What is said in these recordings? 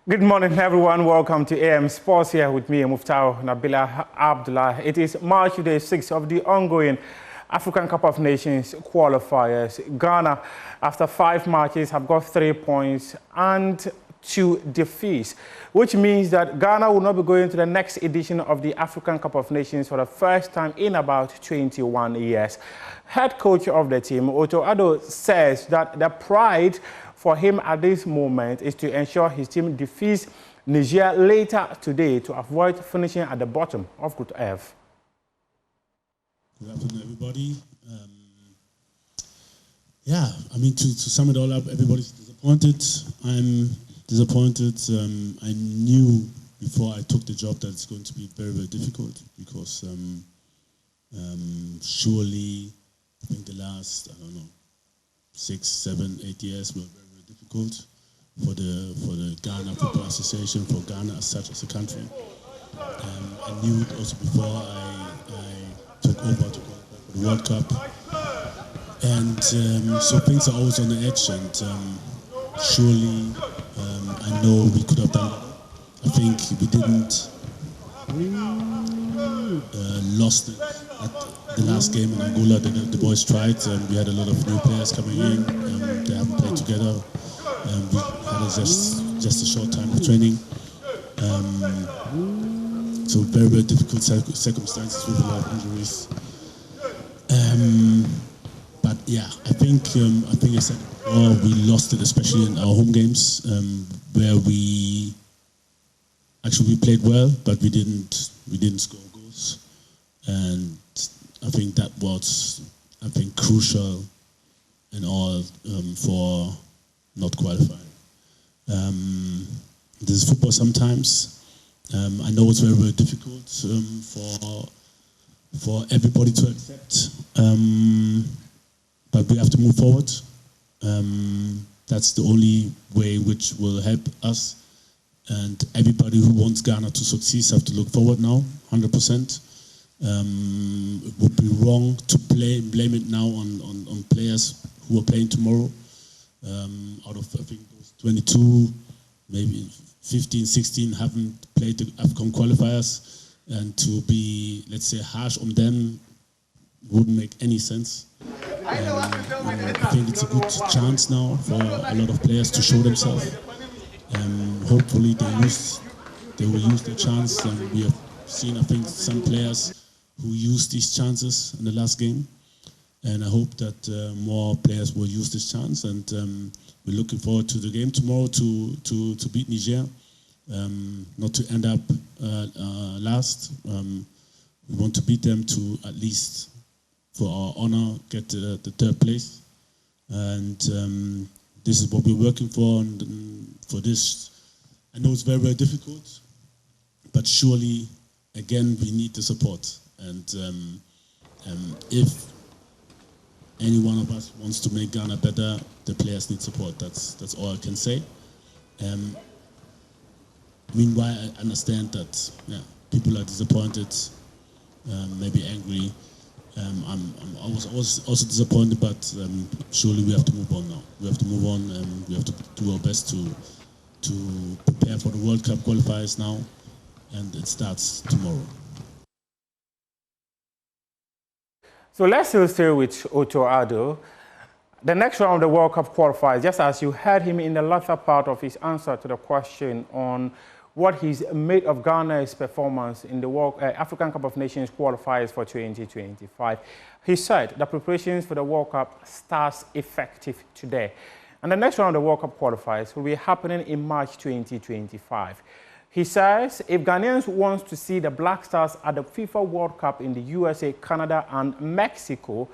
Good morning, everyone. Welcome to AM Sports here with me, Muftau Nabila Abdullah. It is March day 6 of the ongoing African Cup of Nations qualifiers. Ghana, after 5 matches, have got 3 points and 2 defeats, which means that Ghana will not be going to the next edition of the African Cup of Nations for the first time in about 21 years. Head coach of the team, Otto Addo, says that the pride for him at this moment is to ensure his team defeats Niger later today to avoid finishing at the bottom of Group F. Good afternoon, everybody. To sum it all up, everybody's disappointed. I'm disappointed. I knew before I took the job that it's going to be very, very difficult because surely, I think the last, 6, 7, 8 years were very, very difficult for the Ghana Football Association, for Ghana as such as a country. I knew it also before I took over to qualify for the World Cup. And so things are always on the edge, and surely I know we could have done better. I think we didn't lost it at the last game in Angola. The boys tried, and we had a lot of new players coming in. They haven't played together. We had just a short time of training. So very, very difficult circumstances with a lot of injuries. But yeah, I think I said, we lost it, especially in our home games, where we played well, but we didn't score goals, and I think that was crucial in all for not qualifying. This is football sometimes. I know it's very, very difficult for everybody to accept, but we have to move forward. That's the only way which will help us. And everybody who wants Ghana to succeed have to look forward now, 100%. It would be wrong to blame it now on players who are playing tomorrow. Out of, I think, those 22, maybe 15, 16 haven't played the AFCON qualifiers. And to be, let's say, harsh on them wouldn't make any sense. I think it's a good chance now for a lot of players to show themselves. Hopefully they will use their chance. And we have seen, I think, some players who used these chances in the last game. And I hope that more players will use this chance. And we're looking forward to the game tomorrow to beat Niger, not to end up last. We want to beat them to at least, for our honor, get the 3rd place. And this is what we're working for. And for this, I know it's very, very difficult, but surely, again, we need the support. And if any one of us wants to make Ghana better, the players need support. That's all I can say. Meanwhile, I understand that people are disappointed, maybe angry. I was also disappointed, but surely we have to move on now. We have to move on, and we have to do our best to prepare for the World Cup qualifiers now, and it starts tomorrow. So let's still stay with Otto Addo. The next round of the World Cup qualifiers, just as you heard him in the latter part of his answer to the question on what he's made of Ghana's performance in the African Cup of Nations qualifiers for 2025. He said the preparations for the World Cup starts effective today. And the next round of the World Cup qualifiers will be happening in March 2025. He says if Ghanaians want to see the Black Stars at the FIFA World Cup in the USA, Canada, and Mexico,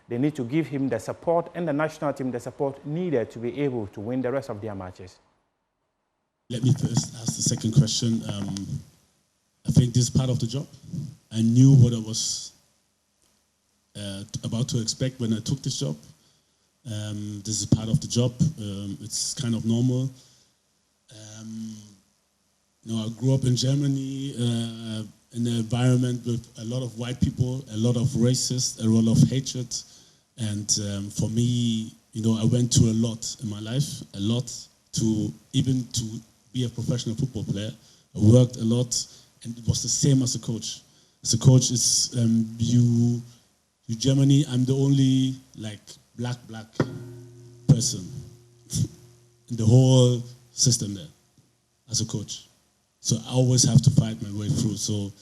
they need to give him the support and the national team the support needed to be able to win the rest of their matches. Let me first ask the second question. I think this is part of the job. I knew what I was about to expect when I took this job. This is part of the job. It's kind of normal. I grew up in Germany in an environment with a lot of white people, a lot of racists, a lot of hatred. And for me, I went through a lot in my life, a lot to be a professional football player. I worked a lot, and it was the same as a coach. As a coach, it's you Germany. I'm the only like black person in the whole system there as a coach. So I always have to fight my way through. So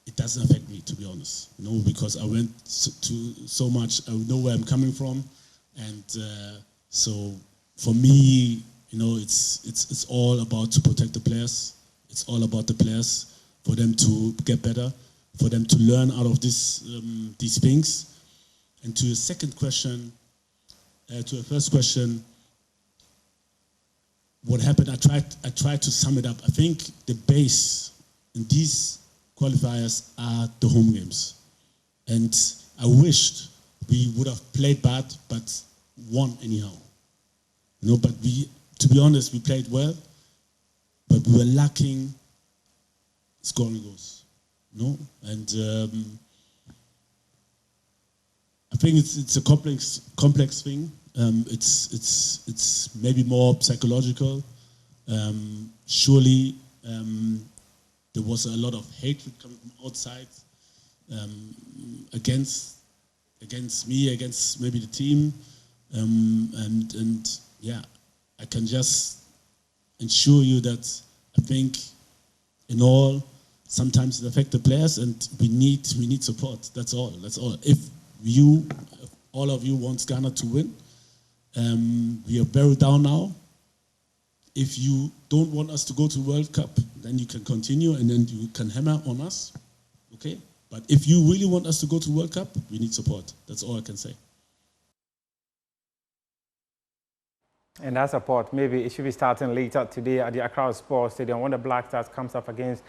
it doesn't affect me, to be honest, because I went to so much. I know where I'm coming from, and so for me, it's all about to protect the players. It's all about the players, for them to get better, for them to learn out of these things. And to the second question, to the first question, what happened? I tried to sum it up. I think the base in these qualifiers are the home games, and I wished we would have played bad but won anyhow. But to be honest, we played well, but we were lacking scoring goals. And I think it's a complex thing. It's maybe more psychological. Surely there was a lot of hatred coming from outside against me, against maybe the team, and yeah, I can just ensure you that I think in all, sometimes it affects the players, and we need support. That's all. If all of you want Ghana to win, we are very down now. If you don't want us to go to World Cup, then you can continue and then you can hammer on us, okay? But if you really want us to go to World Cup, we need support. That's all I can say. And that support, maybe it should be starting later today at the Accra Sports Stadium when the Black Stars comes up against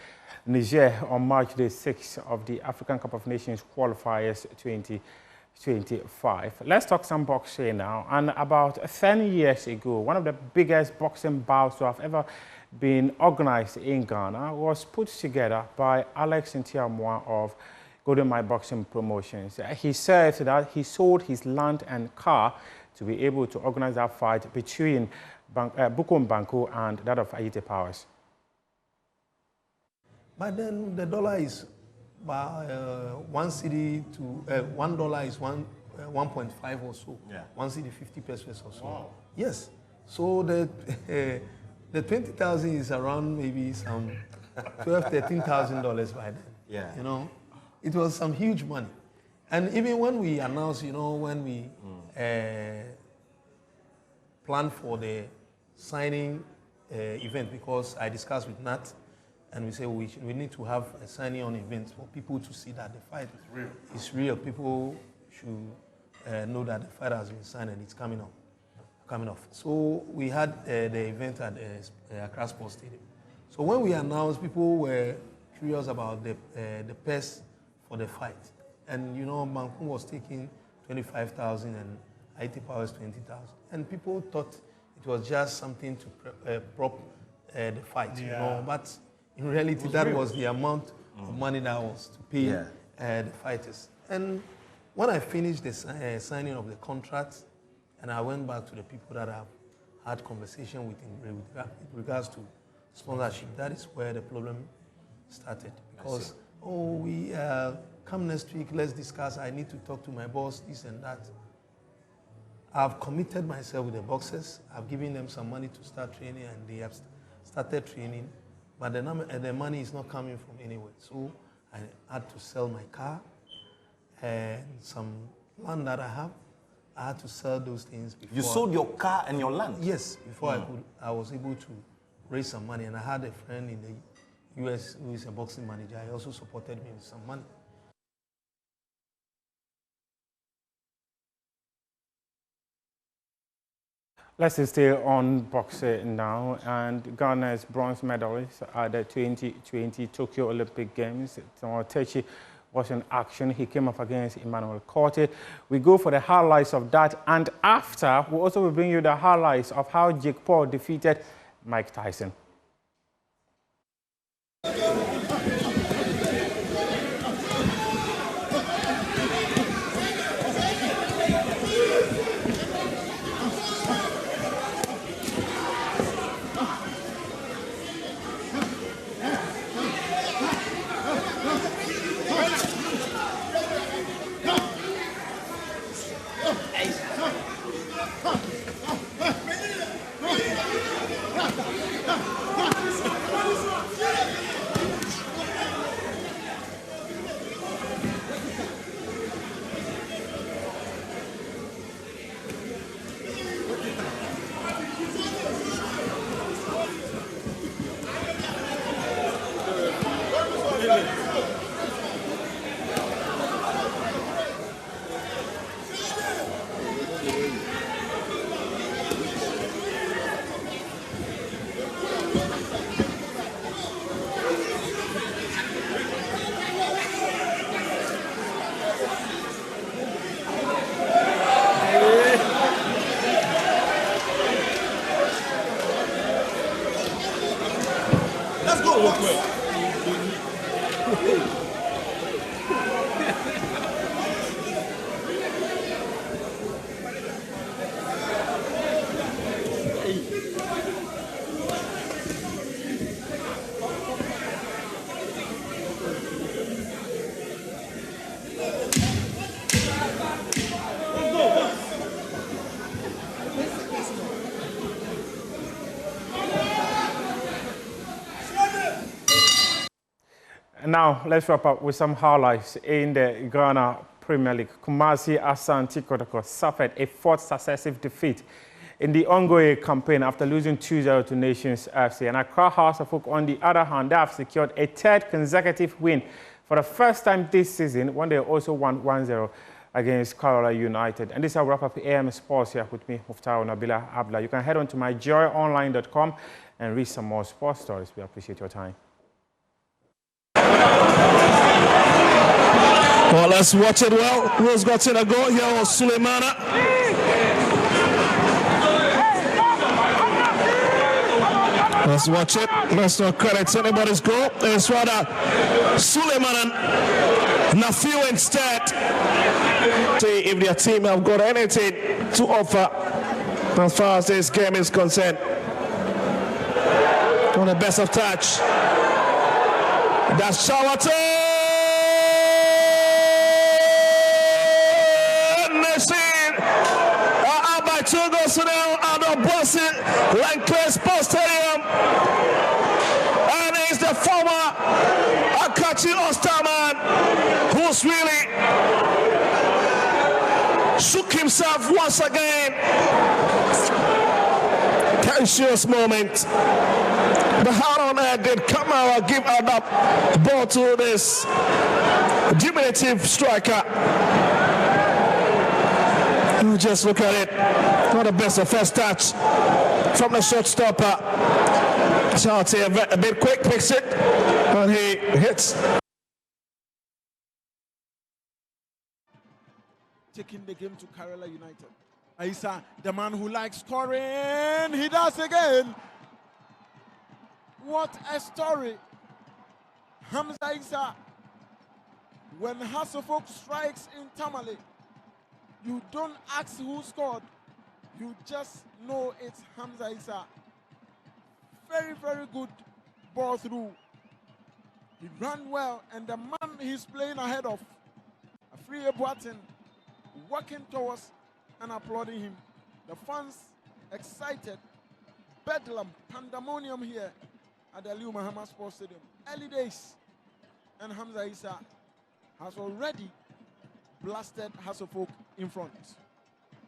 Niger on March the 6th of the African Cup of Nations Qualifiers 2025. Let's talk some boxing now. And about 10 years ago, one of the biggest boxing bouts to have ever been organized in Ghana was put together by Alex Ntiamwa of Golden Mile Boxing Promotions. He said that he sold his land and car to be able to organize that fight between Bukom Banku and that of Ayite Powers. But then the dollar is by $1 to $1 is 1.5 or so. Yeah. 1 cedi 50 pesos or so. Wow. Yes. So the 20,000 is around maybe some $12,000-13,000 by then. Yeah. It was some huge money. And even when we announced, when we planned for the signing event, because I discussed with Nat, and we said we need to have a signing on event for people to see that the fight is real. People should know that the fight has been signed and it's coming off. So we had the event at Accra Sports Stadium. So when we announced, people were curious about the purse for the fight. And Banku was taking 25,000 and Ayite Powers 20,000. And people thought it was just something to prop the fight, But in reality, that was the amount of money that was to pay the fighters. And when I finished the signing of the contract, and I went back to the people that I've had conversation with in regards to sponsorship, that is where the problem started. Because, we come next week, let's discuss, I need to talk to my boss, this and that. I've committed myself with the boxers. I've given them some money to start training, and they have started training. But the money is not coming from anywhere. So I had to sell my car and some land that I have. I had to sell those things before. You sold your car and your land? Yes, before I was able to raise some money. And I had a friend in the US who is a boxing manager. He also supported me with some money. Let's stay on boxing now. And Ghana's bronze medalist at the 2020 Tokyo Olympic Games, Techi, was in action. He came up against Emmanuel Corte. We go for the highlights of that. And after, we also will bring you the highlights of how Jake Paul defeated Mike Tyson. Let's go. Now, let's wrap up with some highlights in the Ghana Premier League. Kumasi Asante Kotoko suffered a fourth successive defeat in the ongoing campaign after losing 2-0 to Nations FC. And Accra House of Folk, on the other hand, they have secured a third consecutive win for the first time this season, when they also won 1-0 against Kerala United. And this is our wrap up AM Sports here with me, Muftau Nabila Abla. You can head on to myjoyonline.com and read some more sports stories. We appreciate your time. Well, let's watch it well. Who's got in a goal here? Was Suleimana. Let's watch it. Let's not credit anybody's goal. It's rather Suleiman and Nafiu instead. See if their team have got anything to offer as far as this game is concerned. On the best of touch. That's Shawata. By 2 goals to nil out of Boston, Lancaster Sports Stadium. And he's the former Akachi Osterman, who's really shook himself once again. Tensious moment. But how on earth did Kamara give out that ball to this diminutive striker? You just look at it. Not the best of first touch from the shortstopper. Charty a bit quick, picks it, and he hits. Taking the game to Kerala United. Aisa, the man who likes scoring, he does again. What a story. Hamza Isa, when Hasselhoff strikes in Tamale, you don't ask who scored. You just know it's Hamza Isa. Very, very good ball through. He ran well, and the man he's playing ahead of, Afriye Boateng, working towards and applauding him. The fans excited. Bedlam, pandemonium here at the Aliu Mahama Sports Stadium. Early days, and Hamza Isa has already blasted Hasselhoff in front.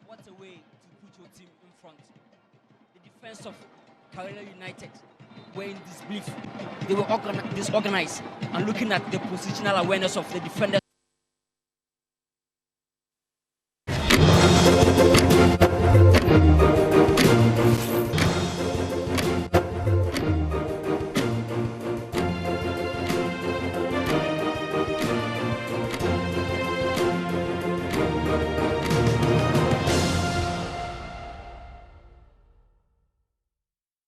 What a way to put your team in front. The defense of Kerala United were in disbelief. They were disorganized and looking at the positional awareness of the defenders